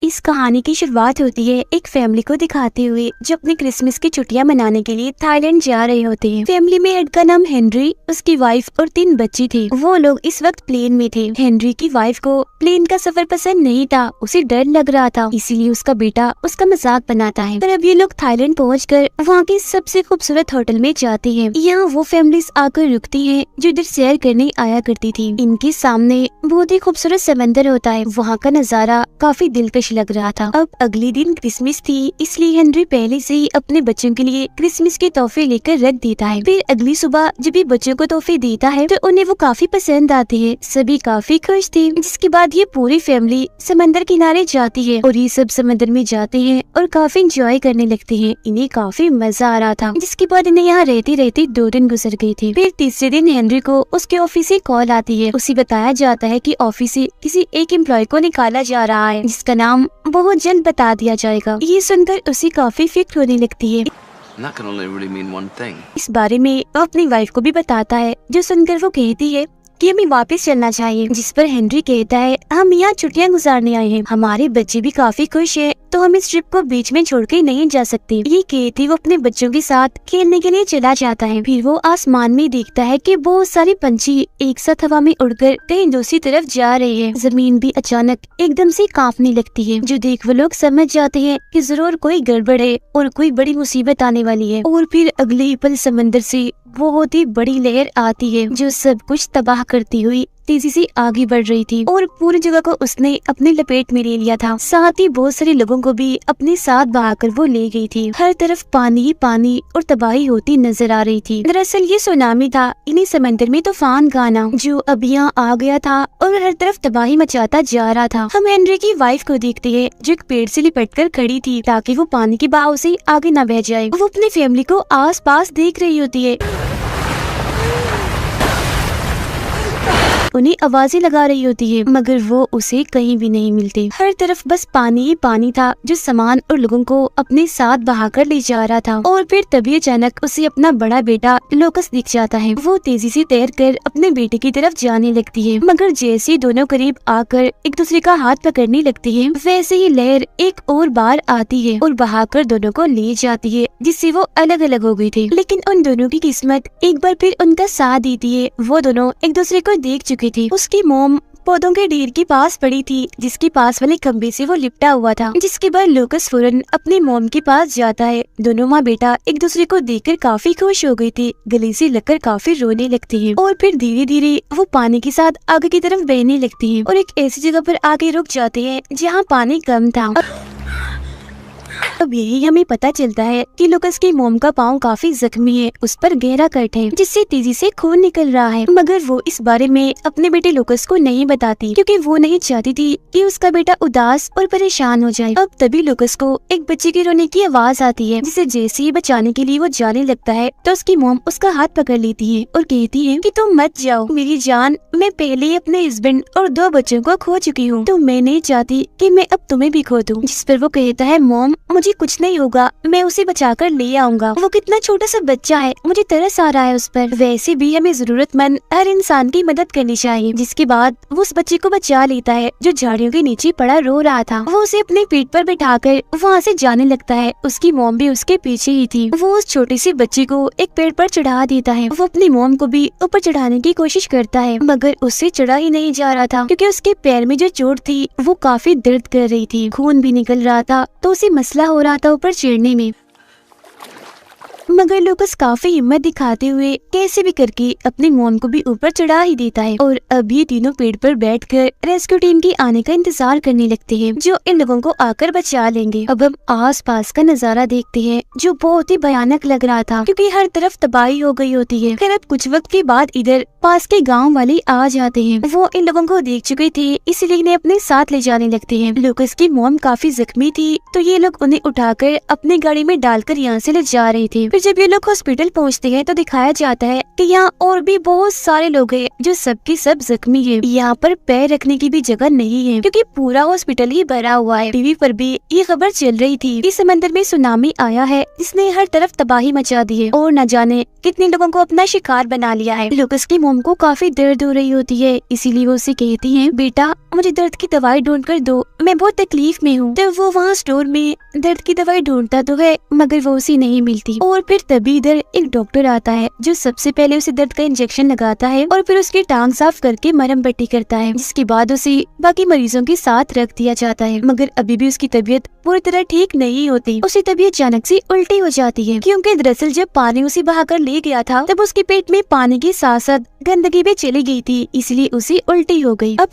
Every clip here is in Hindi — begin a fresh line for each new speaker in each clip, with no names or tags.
इस कहानी की शुरुआत होती है एक फैमिली को दिखाते हुए जो अपनी क्रिसमस की छुट्टियां मनाने के लिए थाईलैंड जा रहे होते हैं। फैमिली में एड का नाम हेनरी, उसकी वाइफ और 3 बच्ची थी। वो लोग इस वक्त प्लेन में थे। हेनरी की वाइफ को प्लेन का सफर पसंद नहीं था, उसे डर लग रहा था, इसीलिए उसका बेटा उसका मजाक बनाता है। पर अब ये लोग थाईलैंड पहुंचकर वहाँ के सबसे खूबसूरत होटल में जाते हैं। यहाँ वो फैमिलीज आकर रुकती है जो इधर सैर करने आया करती थी। इनके सामने बहुत ही खूबसूरत समंदर होता है। वहाँ का नजारा काफी दिलकश लग रहा था। अब अगले दिन क्रिसमस थी, इसलिए हेनरी पहले से ही अपने बच्चों के लिए क्रिसमस के तोहफे लेकर रख देता है। फिर अगली सुबह जब ये बच्चों को तोहफे देता है तो उन्हें वो काफी पसंद आते हैं। सभी काफी खुश थे। जिसके बाद ये पूरी फैमिली समंदर किनारे जाती है और ये सब समंदर में जाते हैं और काफी इंजॉय करने लगते हैं। इन्हें काफी मजा आ रहा था। जिसके बाद इन्हें यहाँ रहते रहते 2 दिन गुजर गए थे। फिर तीसरे दिन हेनरी को उसके ऑफिस से कॉल आती है। उसे बताया जाता है कि ऑफिस से किसी एक एम्प्लॉय को निकाला जा रहा है जिसका नाम बहुत जल्द बता दिया जाएगा। ये सुनकर उसे काफी फिक्र होने लगती है। इस बारे में वो अपनी वाइफ को भी बताता है, जो सुनकर वो कहती है कि हमें वापस चलना चाहिए। जिस पर हेनरी कहता है, हम यहाँ छुट्टियाँ गुजारने आए हैं, हमारे बच्चे भी काफी खुश हैं, तो हम इस ट्रिप को बीच में छोड़ के नहीं जा सकते। ये कहती वो अपने बच्चों के साथ खेलने के लिए चला जाता है। फिर वो आसमान में देखता है कि बहुत सारे पंछी एक साथ हवा में उड़कर कहीं दूसरी तरफ जा रहे हैं। जमीन भी अचानक एकदम से कांपने लगती है, जो देख वो लोग समझ जाते हैं कि जरूर कोई गड़बड़ है और कोई बड़ी मुसीबत आने वाली है। और फिर अगले ही पल समंदर से बहुत ही बड़ी लहर आती है जो सब कुछ तबाह करती हुई तेजी से आगे बढ़ रही थी और पूरी जगह को उसने अपने लपेट में ले लिया था। साथ ही बहुत सारे लोगों को भी अपने साथ बहाकर वो ले गई थी। हर तरफ पानी ही पानी और तबाही होती नजर आ रही थी। दरअसल ये सुनामी था, इन्हीं समंदर में तूफान का आना जो अब यहाँ आ गया था और हर तरफ तबाही मचाता जा रहा था। हम हेनरी की वाइफ को देखते हैं जो एक पेड़ से लिपट कर खड़ी थी ताकि वो पानी के बहाव से आगे न बह जाए। वो अपनी फैमिली को आस पास देख रही होती है, उन्हें आवाजें लगा रही होती है, मगर वो उसे कहीं भी नहीं मिलती। हर तरफ बस पानी ही पानी था जो सामान और लोगों को अपने साथ बहाकर ले जा रहा था। और फिर तभी अचानक उसे अपना बड़ा बेटा लोकस दिख जाता है। वो तेजी से तैरकर अपने बेटे की तरफ जाने लगती है, मगर जैसे दोनों करीब आकर एक दूसरे का हाथ पकड़ने लगती है, वैसे ही लहर एक और बार आती है और बहाकर दोनों को ले जाती है, जिससे वो अलग अलग हो गई थे। लेकिन उन दोनों की किस्मत एक बार फिर उनका साथ देती है। वो दोनों एक दूसरे को देख चुकी थी। उसकी मोम पौधों के ढेर के पास पड़ी थी जिसके पास वाले खंबे से वो लिपटा हुआ था। जिसके बाद लोकस फौरन अपनी मोम के पास जाता है। दोनों माँ बेटा एक दूसरे को देखकर काफी खुश हो गई थी, गले से लगकर काफी रोने लगती है और फिर धीरे धीरे वो पानी के साथ आगे की तरफ बहने लगती है और एक ऐसी जगह पर आगे रुक जाते हैं जहाँ पानी कम था। अब यही हमें पता चलता है कि लोकस की मोम का पाँव काफी जख्मी है, उस पर गहरा कट है जिससे तेजी से खून निकल रहा है। मगर वो इस बारे में अपने बेटे लोकस को नहीं बताती क्योंकि वो नहीं चाहती थी कि उसका बेटा उदास और परेशान हो जाए। अब तभी लोकस को एक बच्चे के रोने की आवाज आती है, जिसे जैसे ही बचाने के लिए वो जाने लगता है तो उसकी मोम उसका हाथ पकड़ लेती है और कहती है कि तुम मत जाओ मेरी जान, मैं पहले ही अपने हस्बैंड और 2 बच्चों को खो चुकी हूँ, तो मैं नहीं चाहती कि मैं अब तुम्हें भी खो दूँ। जिस पर वो कहता है, मोम मुझे कुछ नहीं होगा, मैं उसे बचाकर ले आऊंगा, वो कितना छोटा सा बच्चा है, मुझे तरस आ रहा है उस पर। वैसे भी हमें जरूरतमंद हर इंसान की मदद करनी चाहिए। जिसके बाद वो उस बच्चे को बचा लेता है जो झाड़ियों के नीचे पड़ा रो रहा था। वो उसे अपने पीठ पर बिठाकर वहाँ से जाने लगता है। उसकी मोम भी उसके पीछे ही थी। वो उस छोटे से बच्चे को एक पेड़ पर चढ़ा देता है। वो अपनी मोम को भी ऊपर चढ़ाने की कोशिश करता है, मगर उससे चढ़ा ही नहीं जा रहा था क्योंकि उसके पैर में जो चोट थी वो काफी दर्द कर रही थी, खून भी निकल रहा था, तो उसे मसला हो रहा था ऊपर चढ़ने में। मगर लोकस काफी हिम्मत दिखाते हुए कैसे भी करके अपनी मोम को भी ऊपर चढ़ा ही देता है और अब ये तीनों पेड़ पर बैठकर रेस्क्यू टीम के आने का इंतजार करने लगते हैं जो इन लोगों को आकर बचा लेंगे। अब हम आस पास का नजारा देखते हैं जो बहुत ही भयानक लग रहा था क्योंकि हर तरफ तबाही हो गई होती है। फिर अब कुछ वक्त के बाद इधर पास के गाँव वाले आ जाते हैं। वो इन लोगों को देख चुके थे, इसलिए इन्हें अपने साथ ले जाने लगते हैं। लोकस की मोम काफी जख्मी थी तो ये लोग उन्हें उठाकर अपनी गाड़ी में डालकर यहाँ से ले जा रहे थे। फिर जब ये लोग हॉस्पिटल पहुँचते हैं तो दिखाया जाता है कि यहाँ और भी बहुत सारे लोग हैं जो सबके सब जख्मी है। यहाँ पर पैर रखने की भी जगह नहीं है क्योंकि पूरा हॉस्पिटल ही भरा हुआ है। टीवी पर भी ये खबर चल रही थी कि समंदर में सुनामी आया है जिसने हर तरफ तबाही मचा दी है और न जाने कितने लोगों को अपना शिकार बना लिया है। लुकस की मोम को काफी दर्द हो रही होती है, इसीलिए वो उसे कहती है, बेटा मुझे दर्द की दवाई ढूंढ कर दो, मैं बहुत तकलीफ में हूँ। तो वो वहाँ स्टोर में दर्द की दवाई ढूंढता तो है मगर वो उसे नहीं मिलती। और फिर तभी इधर एक डॉक्टर आता है जो सबसे पहले उसे दर्द का इंजेक्शन लगाता है और फिर उसकी टांग साफ करके मरहम पट्टी करता है, जिसके बाद उसे बाकी मरीजों के साथ रख दिया जाता है। मगर अभी भी उसकी तबीयत पूरी तरह ठीक नहीं होती। उसी तबीयत अचानक से उल्टी हो जाती है क्योंकि दरअसल जब पानी उसे बहाकर ले गया था तब उसके पेट में पानी के साथ साथ गंदगी भी चली गई थी, इसलिए उसे उल्टी हो गई। अब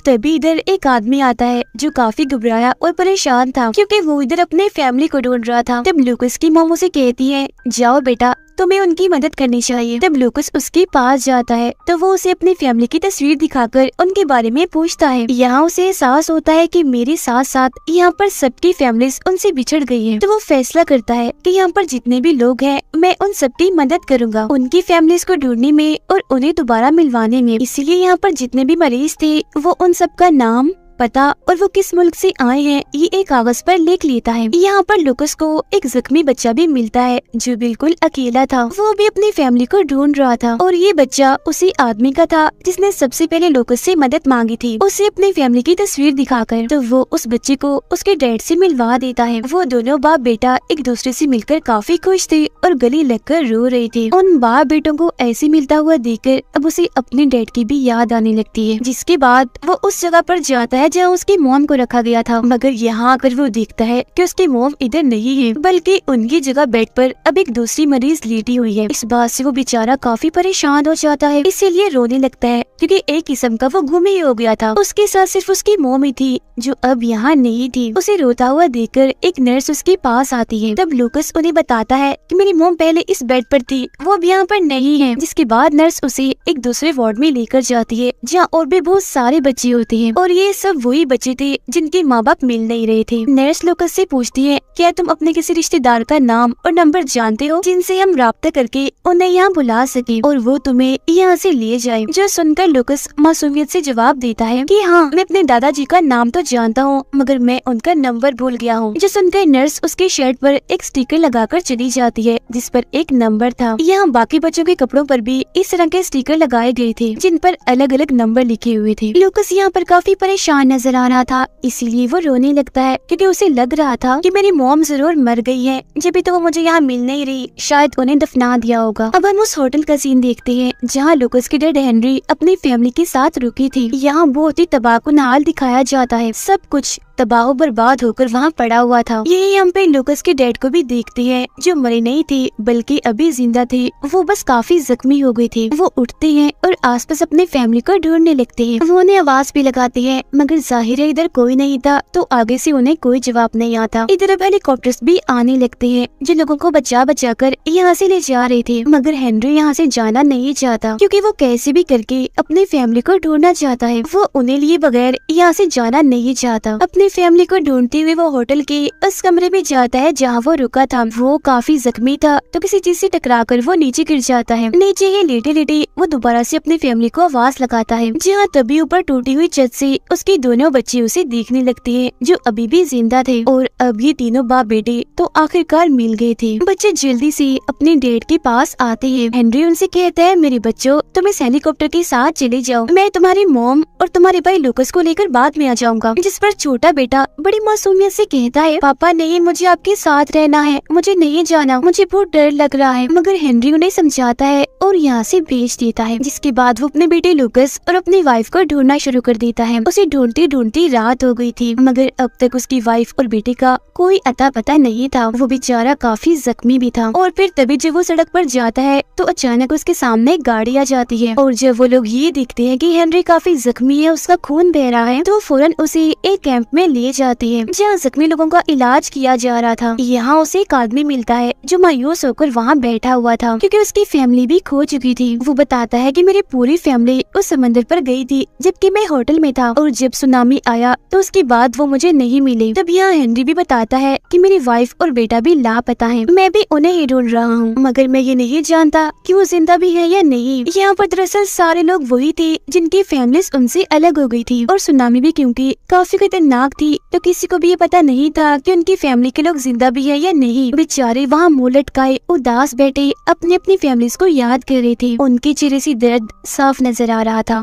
तभी इधर एक आदमी आता है जो काफी घबराया और परेशान था क्योंकि वो इधर अपने फैमिली को ढूंढ रहा था। तब लुकस की मॉम उसे कहती है, जाओ बेटा तुम्हें उनकी मदद करनी चाहिए। तब लुकस उसके पास जाता है तो वो उसे अपनी फैमिली की तस्वीर दिखाकर उनके बारे में पूछता है। यहाँ उसे एहसास होता है कि मेरे साथ साथ यहाँ पर सबकी फैमिलीज उनसे बिछड़ गई है। तो वो फैसला करता है कि यहाँ पर जितने भी लोग हैं मैं उन सबकी मदद करूँगा उनकी फैमिलीज को ढूंढने में और उन्हें दोबारा मिलवाने में। इसीलिए यहाँ पर जितने भी मरीज थे वो उन सबका नाम, पता और वो किस मुल्क से आए हैं ये एक कागज पर लिख लेता है। यहाँ पर लुकस को एक जख्मी बच्चा भी मिलता है जो बिल्कुल अकेला था। वो भी अपनी फैमिली को ढूंढ रहा था और ये बच्चा उसी आदमी का था जिसने सबसे पहले लुकस से मदद मांगी थी उसे अपनी फैमिली की तस्वीर दिखाकर। तो वो उस बच्चे को उसके डैड से मिलवा देता है। वो दोनों बाप बेटा एक दूसरे से मिलकर काफी खुश थे और गले लगकर रो रहे थे। उन बाप बेटों को ऐसे मिलता हुआ देखकर अब उसे अपने डैड की भी याद आने लगती है, जिसके बाद वो उस जगह पर जाता है जहाँ उसकी मॉम को रखा गया था। मगर यहाँ आकर वो देखता है कि उसकी मॉम इधर नहीं है बल्कि उनकी जगह बेड पर अब एक दूसरी मरीज लेटी हुई है। इस बात से वो बेचारा काफी परेशान हो जाता है, इसीलिए रोने लगता है क्योंकि एक किस्म का वो गुम ही हो गया था। उसके साथ सिर्फ उसकी मॉम ही थी जो अब यहाँ नहीं थी। उसे रोता हुआ देखकर एक नर्स उसके पास आती है। तब लुकस उन्हें बताता है कि मेरी मॉम पहले इस बेड पर थी, वो अब यहाँ पर नहीं है। जिसके बाद नर्स उसे एक दूसरे वार्ड में लेकर जाती है जहाँ और भी बहुत सारे बच्चे होते हैं और ये सब वही बच्चे थे जिनके माँ बाप मिल नहीं रहे थे। नर्स लुकस से पूछती है, क्या तुम अपने किसी रिश्तेदार का नाम और नंबर जानते हो जिनसे हम राब्ता करके उन्हें यहाँ बुला सके और वो तुम्हें यहाँ से ले जाए। जो सुनकर लुकस मासूमियत से जवाब देता है कि हाँ मैं अपने दादाजी का नाम तो जानता हूँ मगर मैं उनका नंबर भूल गया हूँ। जो सुनकर नर्स उसके शर्ट पर एक स्टिकर लगाकर चली जाती है जिस पर एक नंबर था। यहाँ बाकी बच्चों के कपड़ों पर भी इस तरह के स्टिकर लगाए गए थे जिन पर अलग अलग नंबर लिखे हुए थे। लुकस यहाँ पर काफी परेशान नजर आ रहा था, इसीलिए वो रोने लगता है क्योंकि उसे लग रहा था कि मेरी मॉम जरूर मर गई है, जब भी तो वो मुझे यहाँ मिल नहीं रही, शायद उन्हें दफना दिया होगा। अब हम उस होटल का सीन देखते हैं जहाँ लुकस के डैड हेनरी अपनी फैमिली के साथ रुकी थी। यहाँ बहुत ही तबाहकुन हाल दिखाया जाता है, सब कुछ तबाह बर्बाद होकर वहाँ पड़ा हुआ था। यही हम पे लुकस के डैड को भी देखते हैं जो मरे नहीं थे बल्कि अभी जिंदा थे, वो बस काफी जख्मी हो गए थे। वो उठते हैं और आसपास अपने फैमिली को ढूंढने लगते हैं। वो उन्हें आवाज भी लगाते हैं मगर जाहिर है इधर कोई नहीं था तो आगे से उन्हें कोई जवाब नहीं आता। इधर अब हेलीकॉप्टर्स भी आने लगते हैं जो लोगों को बचा बचा कर यहाँ से ले जा रहे थे। मगर हेनरी यहाँ से जाना नहीं चाहता क्योंकि वो कैसे भी करके अपनी फैमिली को ढूंढना चाहता है। वो उन्हें लिए बगैर यहाँ से जाना नहीं चाहता। अपनी फैमिली को ढूंढते हुए वो होटल के उस कमरे में जाता है जहाँ वो रुका था। वो काफी जख्मी था तो किसी चीज से टकराकर वो नीचे गिर जाता है। नीचे ही लेटे लेटे वो दोबारा से अपनी फैमिली को आवाज लगाता है जहाँ तभी ऊपर टूटी हुई छत से उसके दोनों बच्चे उसे देखने लगते हैं जो अभी भी जिंदा थे और अब ये तीनों बाप बेटे तो आखिरकार मिल गए थे। बच्चे जल्दी से अपने डैड के पास आते हैं। हेनरी उनसे कहता है, मेरे बच्चों तुम इस हेलीकॉप्टर के साथ चले जाओ, मैं तुम्हारी मॉम और तुम्हारे भाई लुकस को लेकर बाद में आ जाऊंगा। जिस पर छोटा बेटा बड़ी मासूमियत से कहता है, पापा नहीं, मुझे आपके साथ रहना है, मुझे नहीं जाना, मुझे बहुत डर लग रहा है। मगर हेनरी उन्हें समझाता है और यहाँ से भेज देता है। जिसके बाद वो अपने बेटे लुकस और अपनी वाइफ को ढूंढना शुरू कर देता है। उसे ढूंढते ढूंढते रात हो गई थी मगर अब तक उसकी वाइफ और बेटे का कोई अता पता नहीं था। वो बेचारा काफी जख्मी भी था। और फिर तभी जब वो सड़क पर जाता है तो अचानक उसके सामने गाड़ी आ जाती है और जब वो लोग ये देखते हैं कि हेनरी काफी जख्मी है, उसका खून बह रहा है, तो फौरन उसे एक कैंप में में ले जाती है जहाँ जख्मी लोगों का इलाज किया जा रहा था। यहाँ उसे एक आदमी मिलता है जो मायूस होकर वहाँ बैठा हुआ था क्योंकि उसकी फैमिली भी खो चुकी थी। वो बताता है कि मेरी पूरी फैमिली उस समंदर पर गई थी जबकि मैं होटल में था और जब सुनामी आया तो उसके बाद वो मुझे नहीं मिले। तब यहाँ हेनरी भी बताता है कि मेरी वाइफ और बेटा भी लापता है, मैं भी उन्हें ही ढूंढ रहा हूँ, मगर मैं ये नहीं जानता कि वो जिंदा भी है या नहीं। यहाँ पर दरअसल सारे लोग वही थे जिनकी फैमिलीज उनसे अलग हो गई थी और सुनामी भी क्योंकि काफी खतरनाक थी तो किसी को भी ये पता नहीं था कि उनकी फैमिली के लोग जिंदा भी है या नहीं। बेचारे वहाँ मुँह लटकाए उदास बैठे अपनी अपनी फैमिलीज को याद कर रहे थे। उनके चेहरे से दर्द साफ नजर आ रहा था।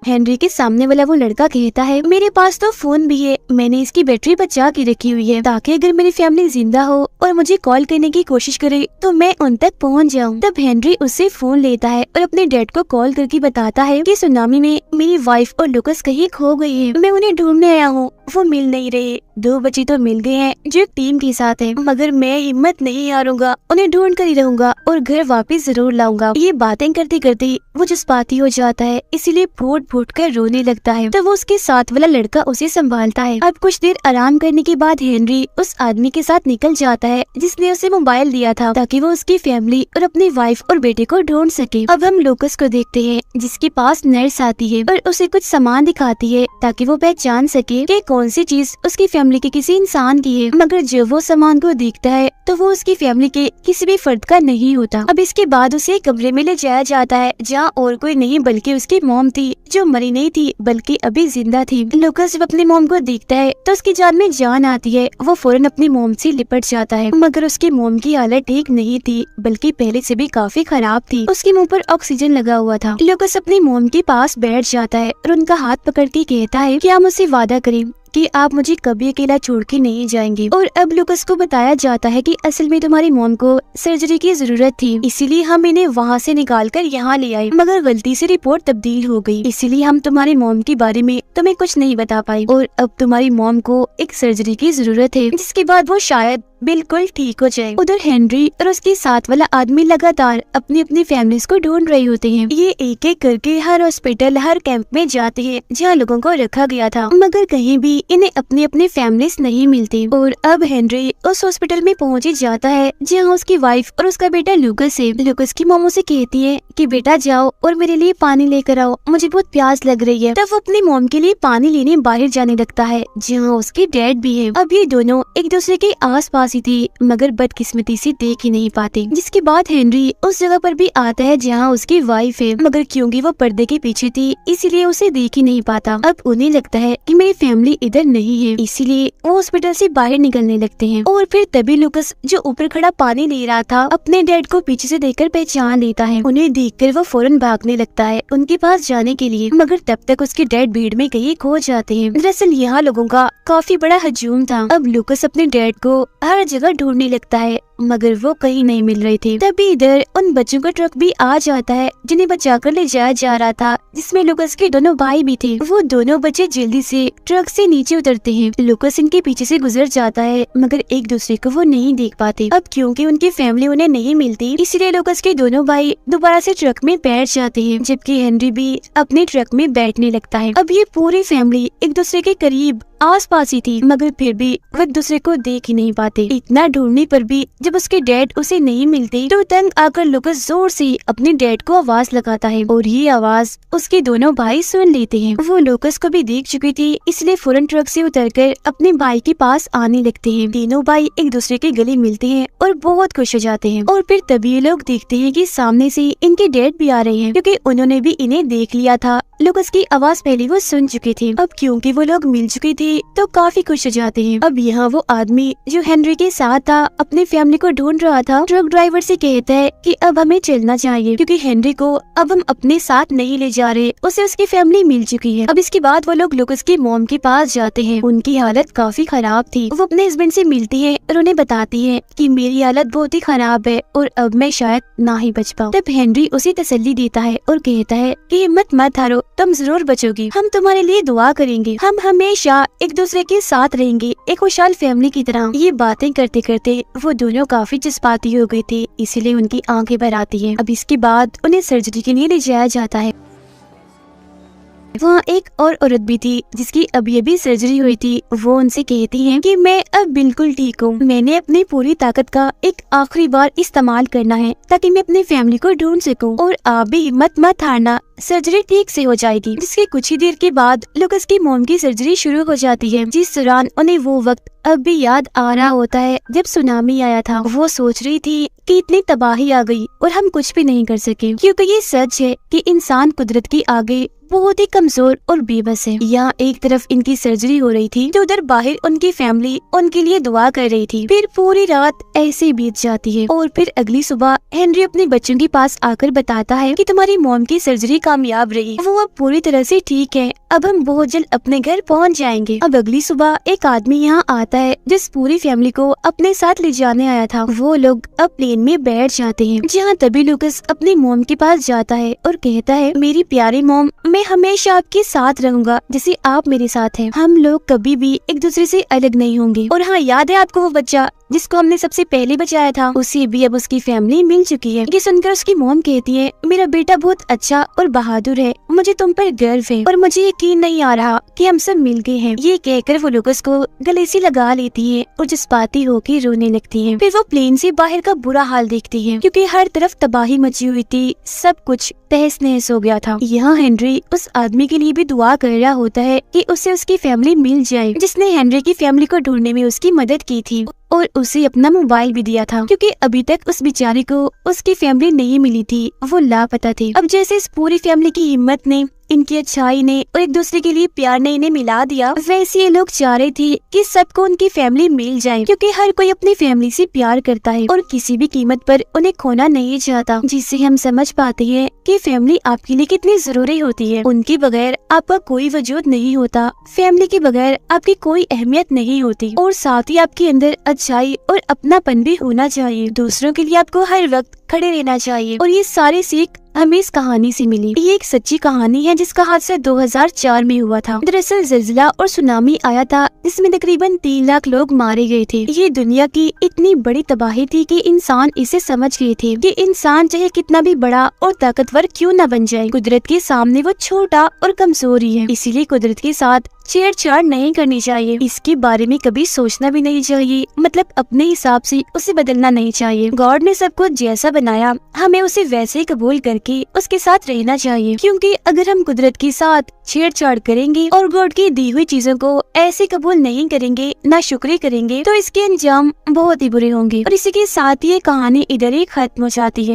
हेनरी के सामने वाला वो लड़का कहता है, मेरे पास तो फोन भी है, मैंने इसकी बैटरी बचा के रखी हुई है ताकि अगर मेरी फैमिली जिंदा हो और मुझे कॉल करने की कोशिश करे तो मैं उन तक पहुंच जाऊं। तब हेनरी उससे फोन लेता है और अपने डैड को कॉल करके बताता है कि सुनामी में मेरी वाइफ और लुकस कहीं खो गई है, मैं उन्हें ढूंढने आया हूँ, वो मिल नहीं रहे। 2 बच्चे तो मिल गए हैं जो एक टीम के साथ है, मगर मैं हिम्मत नहीं हारूंगा, उन्हें ढूंढ कर ही रहूंगा और घर वापस जरूर लाऊंगा। ये बातें करते करते वो जज्बाती हो जाता है, इसीलिए फूट फूट कर रोने लगता है। तो वो उसके साथ वाला लड़का उसे संभालता है। अब कुछ देर आराम करने के बाद हेनरी उस आदमी के साथ निकल जाता है जिसने उसे मोबाइल दिया था ताकि वो उसकी फैमिली और अपनी वाइफ और बेटे को ढूंढ सके। अब हम लुकस को देखते हैं जिसके पास नर्स आती है और उसे कुछ सामान दिखाती है ताकि वो पहचान सके कि कौन सी चीज उसकी फैमिली के किसी इंसान की है, मगर जब वो सामान को देखता है तो वो उसकी फैमिली के किसी भी फर्द का नहीं होता। अब इसके बाद उसे कमरे में ले जाया जाता है जहाँ और कोई नहीं बल्कि उसकी मॉम थी जो मरी नहीं थी बल्कि अभी जिंदा थी। लुकस जब अपनी मॉम को देखता है तो उसकी जान में जान आती है। वो फौरन अपनी मॉम से लिपट जाता है, मगर उसकी मॉम की हालत ठीक नहीं थी बल्कि पहले से भी काफी खराब थी। उसके मुंह पर ऑक्सीजन लगा हुआ था। लुकस अपनी मॉम के पास बैठ जाता है और उनका हाथ पकड़ के कहता है कि आप मुझसे वादा करें कि आप मुझे कभी अकेला छोड़ के नहीं जाएंगे। और अब लुकस को बताया जाता है कि असल में तुम्हारी मॉम को सर्जरी की जरूरत थी, इसीलिए हम इन्हें वहाँ से निकाल कर यहाँ ले आए, मगर गलती से रिपोर्ट तब्दील हो गई, इसीलिए हम तुम्हारी मॉम के बारे में तुम्हें कुछ नहीं बता पाए और अब तुम्हारी मॉम को एक सर्जरी की जरूरत है जिसके बाद वो शायद बिल्कुल ठीक हो जाए। उधर हेनरी और उसके साथ वाला आदमी लगातार अपनी अपनी फैमिलीज को ढूंढ रहे होते हैं। ये एक एक करके हर हॉस्पिटल हर कैंप में जाते हैं जहाँ लोगों को रखा गया था, मगर कहीं भी इन्हें अपनी अपनी फैमिलीज नहीं मिलती। और अब हेनरी उस हॉस्पिटल में पहुँच जाता है जहाँ उसकी वाइफ और उसका बेटा लुकस है। लुकस की मॉम उसे कहती है कि बेटा जाओ और मेरे लिए पानी लेकर आओ, मुझे बहुत प्यास लग रही है। तब वो अपनी मॉम के लिए पानी लेने बाहर जाने लगता है जहाँ उसके डैड भी है। अब ये दोनों एक दूसरे के आस पास ही थी मगर बदकिस्मती से देख ही नहीं पाते। जिसके बाद हेनरी उस जगह पर भी आता है जहाँ उसकी वाइफ है, मगर क्योंकि वो पर्दे के पीछे थी इसीलिए उसे देख ही नहीं पाता। अब उन्हें लगता है कि मेरी फैमिली इधर नहीं है, इसीलिए वो हॉस्पिटल से बाहर निकलने लगते हैं। और फिर तभी लुकस जो ऊपर खड़ा पानी ले रहा था अपने डैड को पीछे से देखकर पहचान लेता है। उन्हें देखकर वो फौरन भागने लगता है उनके पास जाने के लिए, मगर तब तक उसके डैड भीड़ में कहीं खो जाते हैं। दरअसल यहाँ लोगों का काफी बड़ा हजूम था। अब लुकस अपने डैड को हर जगह ढूंढने लगता है मगर वो कहीं नहीं मिल रहे थे। तभी इधर उन बच्चों का ट्रक भी आ जाता है जिन्हें बचाकर ले जाया जा रहा था, जिसमें लुकस के दोनों भाई भी थे। वो दोनों बच्चे जल्दी से ट्रक से नीचे उतरते हैं। लुकस इनके पीछे से गुजर जाता है मगर एक दूसरे को वो नहीं देख पाते। अब क्योंकि उनकी फैमिली उन्हें नहीं मिलती इसलिए लुकस के दोनों भाई दोबारा से ट्रक में बैठ जाते हैं, जबकि हेनरी भी अपने ट्रक में बैठने लगता है। अब ये पूरी फैमिली एक दूसरे के करीब आस पास ही थी मगर फिर भी वो एक दूसरे को देख ही नहीं पाते। इतना ढूंढने पर भी जब उसके डैड उसे नहीं मिलते तो तंग आकर लुकस जोर से अपने डैड को आवाज लगाता है और ये आवाज उसके दोनों भाई सुन लेते हैं। वो लुकस को भी देख चुकी थी इसलिए फौरन ट्रक से उतरकर अपने भाई के पास आने लगते हैं। तीनों भाई एक दूसरे के गले मिलते हैं और बहुत खुश हो जाते हैं। और फिर तभी ये लोग देखते हैं कि सामने से इनके डैड भी आ रहे हैं क्योंकि उन्होंने भी इन्हें देख लिया था। लुकस की आवाज पहले वो सुन चुके थे। अब क्योंकि वो लोग मिल चुके थे तो काफी खुश हो जाते हैं। अब यहाँ वो आदमी जो हेनरी के साथ था अपनी फैमिली को ढूंढ रहा था ट्रक ड्राइवर से कहता है कि अब हमें चलना चाहिए क्योंकि हेनरी को अब हम अपने साथ नहीं ले जा रहे, उसे उसकी फैमिली मिल चुकी है। अब इसके बाद वो लोग लुकस की मॉम के पास जाते हैं। उनकी हालत काफी खराब थी। वो अपने हस्बैंड से मिलती है और उन्हें बताती है कि मेरी हालत बहुत ही खराब है और अब मैं शायद ना ही बच पाऊँ। तब हेनरी उसे तसल्ली देता है और कहता है कि हिम्मत मत हारो, तुम जरूर बचोगी, हम तुम्हारे लिए दुआ करेंगे, हम हमेशा एक दूसरे के साथ रहेंगे एक खुशहाल फैमिली की तरह। ये बातें करते करते वो दोनों काफी जज्बाती हो गए थे इसीलिए उनकी आंखें भर आती हैं। अब इसके बाद उन्हें सर्जरी के लिए ले जाया जाता है। वहाँ एक और औरत भी थी जिसकी अभी अभी सर्जरी हुई थी। वो उनसे कहती है कि मैं अब बिल्कुल ठीक हूँ, मैंने अपनी पूरी ताकत का एक आखिरी बार इस्तेमाल करना है ताकि मैं अपनी फैमिली को ढूंढ सकूं, और आप भी हिम्मत मत हारना, सर्जरी ठीक से हो जाएगी। जिसके कुछ ही देर के बाद लुकस की मोम की सर्जरी शुरू हो जाती है, जिस दौरान उन्हें वो वक्त अब भी याद आ रहा होता है जब सुनामी आया था। वो सोच रही थी कि इतनी तबाही आ गई और हम कुछ भी नहीं कर सके, क्योंकि ये सच है कि इंसान कुदरत के आगे बहुत ही कमजोर और बेबस है। यहाँ एक तरफ इनकी सर्जरी हो रही थी तो उधर बाहर उनकी फैमिली उनके लिए दुआ कर रही थी। फिर पूरी रात ऐसे बीत जाती है और फिर अगली सुबह हेनरी अपने बच्चों के पास आकर बताता है कि तुम्हारी मॉम की सर्जरी कामयाब रही, वो अब पूरी तरह से ठीक है, अब हम बहुत जल्द अपने घर पहुँच जाएंगे। अब अगली सुबह एक आदमी यहाँ आता है जिस पूरी फैमिली को अपने साथ ले जाने आया था। वो लोग अब प्लेन में बैठ जाते हैं, जहाँ तभी लुकस अपनी मॉम के पास जाता है और कहता है, मेरी प्यारी मॉम, मैं हमेशा आपके साथ रहूंगा जैसे आप मेरे साथ हैं। हम लोग कभी भी एक दूसरे से अलग नहीं होंगे। और हाँ, याद है आपको वो बच्चा जिसको हमने सबसे पहले बचाया था, उसे भी अब उसकी फैमिली मिल चुकी है। ये सुनकर उसकी मॉम कहती है, मेरा बेटा बहुत अच्छा और बहादुर है, मुझे तुम पर गर्व है और मुझे यकीन नहीं आ रहा कि हम सब मिल गए हैं। ये कहकर वो लुकस को गले से लगा लेती है और जज्बाती होकर रोने लगती है। फिर वो प्लेन से बाहर का बुरा हाल देखती है, क्योंकि हर तरफ तबाही मची हुई थी, सब कुछ तहस नहस हो गया था। यहाँ हेनरी उस आदमी के लिए भी दुआ कर रहा होता है कि उसे उसकी फैमिली मिल जाए, जिसने हेनरी की फैमिली को ढूंढने में उसकी मदद की थी और उसे अपना मोबाइल भी दिया था, क्योंकि अभी तक उस बेचारे को उसकी फैमिली नहीं मिली थी, वो लापता थे। अब जैसे इस पूरी फैमिली की हिम्मत ने, इनकी अच्छाई ने और एक दूसरे के लिए प्यार ने इन्हें मिला दिया, वैसे ये लोग चाह रहे थे कि सबको उनकी फैमिली मिल जाए, क्योंकि हर कोई अपनी फैमिली से प्यार करता है और किसी भी कीमत पर उन्हें खोना नहीं चाहता। जिससे हम समझ पाते हैं कि फैमिली आपके लिए कितनी जरूरी होती है। उनके बगैर आपका कोई वजूद नहीं होता, फैमिली के बगैर आपकी कोई अहमियत नहीं होती, और साथ ही आपके अंदर अच्छाई और अपनापन भी होना चाहिए। दूसरों के लिए आपको हर वक्त खड़े रहना चाहिए। और ये सारी सीख हमें इस कहानी से मिली। ये एक सच्ची कहानी है जिसका हादसा 2004 में हुआ था। दरअसल ज़िलज़िला और सुनामी आया था, जिसमें तकरीबन 3 लाख लोग मारे गए थे। ये दुनिया की इतनी बड़ी तबाही थी कि इंसान इसे समझ गए थे कि इंसान चाहे कितना भी बड़ा और ताकतवर क्यों न बन जाए, कुदरत के सामने वो छोटा और कमजोर ही है। इसीलिए कुदरत के साथ छेड़छाड़ नहीं करनी चाहिए, इसके बारे में कभी सोचना भी नहीं चाहिए, मतलब अपने हिसाब से उसे बदलना नहीं चाहिए। गॉड ने सबको जैसा बनाया, हमें उसे वैसे ही कबूल करके उसके साथ रहना चाहिए, क्योंकि अगर हम कुदरत के साथ छेड़छाड़ करेंगे और गॉड की दी हुई चीजों को ऐसे कबूल नहीं करेंगे, ना शुक्र करेंगे, तो इसके अंजाम बहुत ही बुरे होंगे। और इसी के साथ ये कहानी इधर ही खत्म हो जाती है।